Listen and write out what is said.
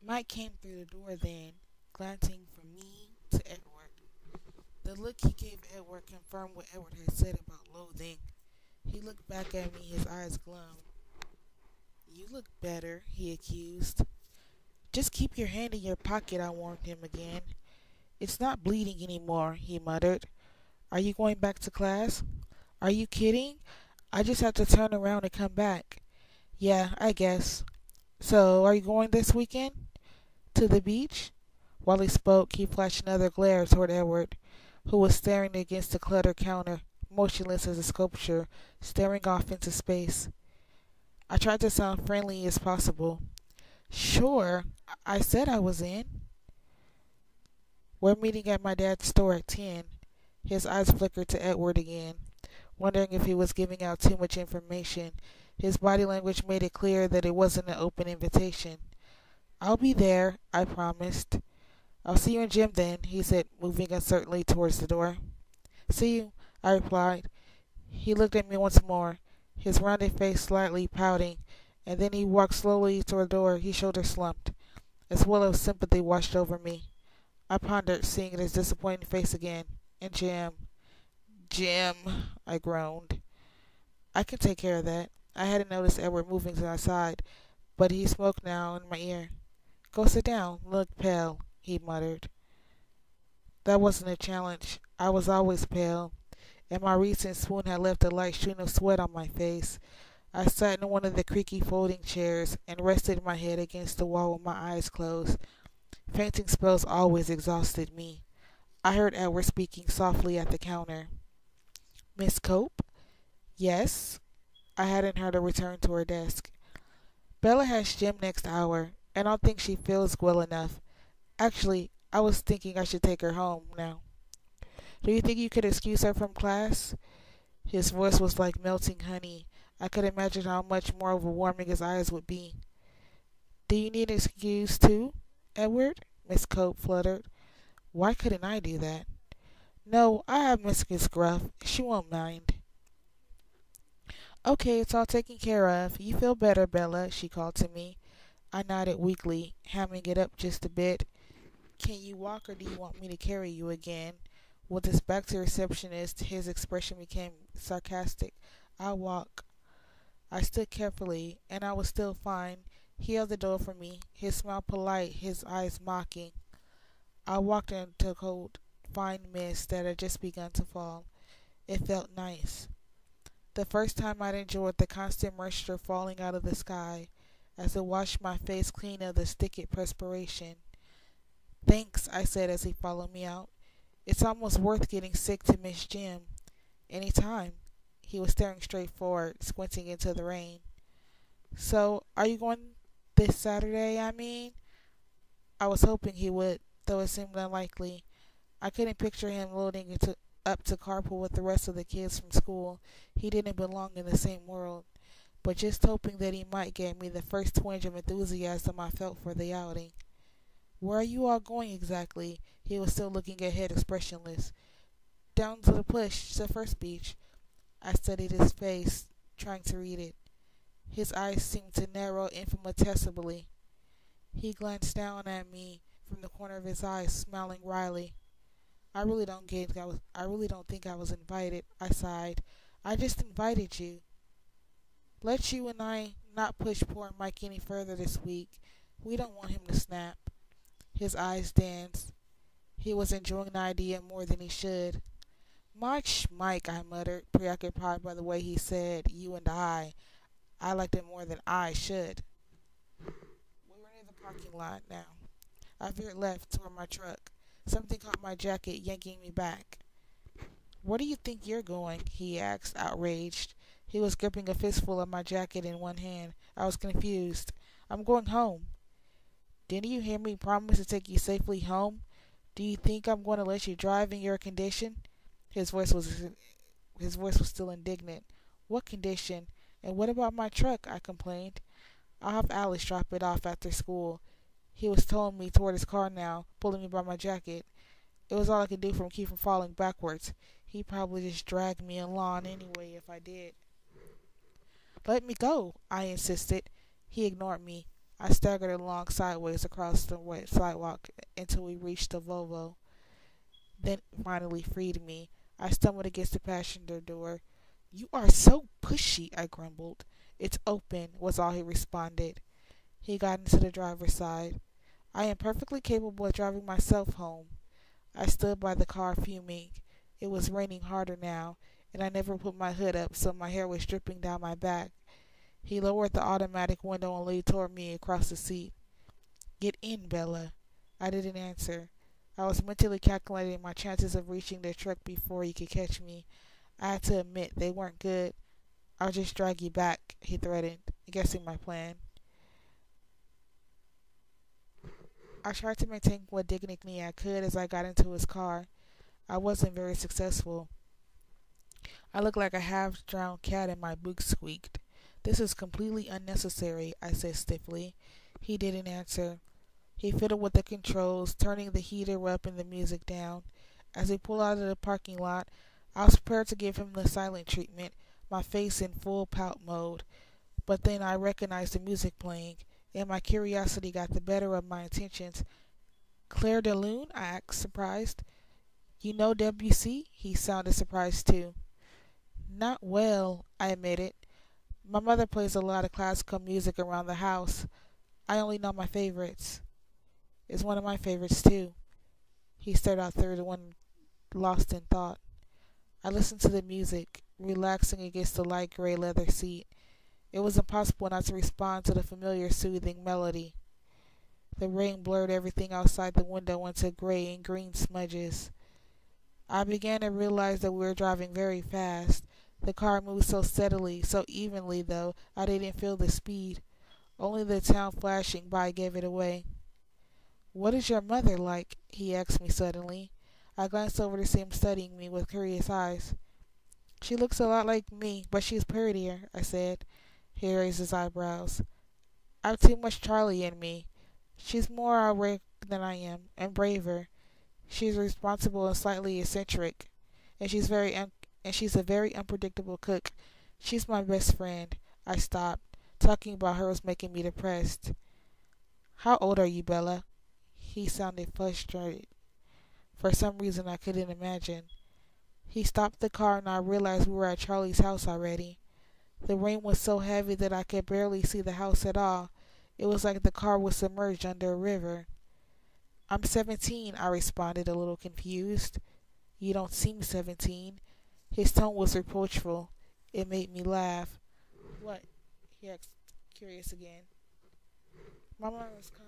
Mike came through the door then, glancing from me to Edward. The look he gave Edward confirmed what Edward had said about loathing. He looked back at me, his eyes glum. You look better, he accused. Just keep your hand in your pocket, I warned him again. It's not bleeding anymore, he muttered. Are you going back to class? Are you kidding? I just have to turn around and come back. Yeah, I guess. So, are you going this weekend? To the beach? While he spoke, he flashed another glare toward Edward, who was staring against the cluttered counter, motionless as a sculpture, staring off into space. I tried to sound friendly as possible. Sure, I said I was in. We're meeting at my dad's store at 10. His eyes flickered to Edward again, wondering if he was giving out too much information. His body language made it clear that it wasn't an open invitation. I'll be there, I promised. I'll see you in gym then, he said, moving uncertainly towards the door. See you, I replied. He looked at me once more, his rounded face slightly pouting, and then he walked slowly toward the door, his shoulders slumped. A swell of sympathy washed over me. I pondered, seeing his disappointed face again. And Jim. Jim, I groaned. I can take care of that. I hadn't noticed Edward moving to my side, but he spoke now in my ear. Go sit down. Look pale, he muttered. That wasn't a challenge. I was always pale, and my recent swoon had left a light stream of sweat on my face. I sat in one of the creaky folding chairs and rested my head against the wall with my eyes closed. Fainting spells always exhausted me. I heard Edward speaking softly at the counter. Miss Cope? Yes? I hadn't heard her return to her desk. Bella has gym next hour, and I don't think she feels well enough. Actually, I was thinking I should take her home now. Do you think you could excuse her from class? His voice was like melting honey. I could imagine how much more overwhelming his eyes would be. Do you need an excuse too, Edward? Miss Cope fluttered. Why couldn't I do that? No, I have Miss Gruff. She won't mind. Okay, it's all taken care of. You feel better, Bella, she called to me. I nodded weakly, hamming it up just a bit. Can you walk or do you want me to carry you again? With his back to the receptionist, his expression became sarcastic. I'll walk. I stood carefully, and I was still fine. He held the door for me, his smile polite, his eyes mocking. I walked into a cold, fine mist that had just begun to fall. It felt nice. The first time I'd enjoyed the constant moisture falling out of the sky as it washed my face clean of the sticky perspiration. Thanks, I said as he followed me out. It's almost worth getting sick to miss Jim. Any time. He was staring straight forward, squinting into the rain. So, are you going this Saturday, I mean? I was hoping he would, though it seemed unlikely. I couldn't picture him loading into up to carpool with the rest of the kids from school. He didn't belong in the same world. But just hoping that he might get me the first twinge of enthusiasm I felt for the outing. Where are you all going exactly? He was still looking ahead, expressionless. Down to the push, the first beach. I studied his face, trying to read it. His eyes seemed to narrow infinitesimally. He glanced down at me from the corner of his eyes, smiling wryly. I really don't think I was invited, I sighed. I just invited you. Let you and I not push poor Mike any further this week. We don't want him to snap. His eyes danced. He was enjoying the idea more than he should. Mike, I muttered, preoccupied by the way he said you and I. I liked it more than I should. We were near the parking lot now. I veered left toward my truck. Something caught my jacket, yanking me back. Where do you think you're going? He asked, outraged. He was gripping a fistful of my jacket in one hand. I was confused. I'm going home. Didn't you hear me promise to take you safely home? Do you think I'm going to let you drive in your condition? His voice was still indignant. What condition? And what about my truck? I complained. I'll have Alice drop it off after school. He was towing me toward his car now, pulling me by my jacket. It was all I could do from keep from falling backwards. He'd probably just drag me along anyway if I did. Let me go, I insisted. He ignored me. I staggered along sideways across the wet sidewalk until we reached the Volvo, then finally freed me. I stumbled against the passenger door. You are so pushy, I grumbled. It's open, was all he responded. He got into the driver's side. I am perfectly capable of driving myself home. I stood by the car fuming. It was raining harder now, and I never put my hood up, so my hair was dripping down my back. He lowered the automatic window and leaned toward me across the seat. Get in, Bella. I didn't answer. I was mentally calculating my chances of reaching the truck before he could catch me. I had to admit they weren't good. I'll just drag you back, he threatened, guessing my plan. I tried to maintain what dignity I could as I got into his car. I wasn't very successful. I looked like a half-drowned cat and my boots squeaked. This is completely unnecessary, I said stiffly. He didn't answer. He fiddled with the controls, turning the heater up and the music down. As we pulled out of the parking lot, I was prepared to give him the silent treatment, my face in full pout mode. But then I recognized the music playing, and my curiosity got the better of my intentions. Claire de Lune? I asked, surprised. You know Debussy? He sounded surprised too. Not well, I admitted. My mother plays a lot of classical music around the house. I only know my favorites. It's one of my favorites too. He stared out through the window, lost in thought. I listened to the music, relaxing against the light gray leather seat. It was impossible not to respond to the familiar soothing melody. The rain blurred everything outside the window into gray and green smudges. I began to realize that we were driving very fast. The car moved so steadily, so evenly, though, I didn't feel the speed. Only the town flashing by gave it away. What is your mother like? He asked me suddenly. I glanced over to see him studying me with curious eyes. She looks a lot like me, but she's prettier, I said. He raised his eyebrows. I've too much Charlie in me. She's more awake than I am, and braver. She's responsible and slightly eccentric, and she's a very unpredictable cook. She's my best friend. I stopped. Talking about her was making me depressed. How old are you, Bella? He sounded frustrated. For some reason I couldn't imagine. He stopped the car and I realized we were at Charlie's house already. The rain was so heavy that I could barely see the house at all. It was like the car was submerged under a river. I'm 17, I responded, a little confused. You don't seem 17. His tone was reproachful. It made me laugh. What? He asked, curious again. My mom was calm.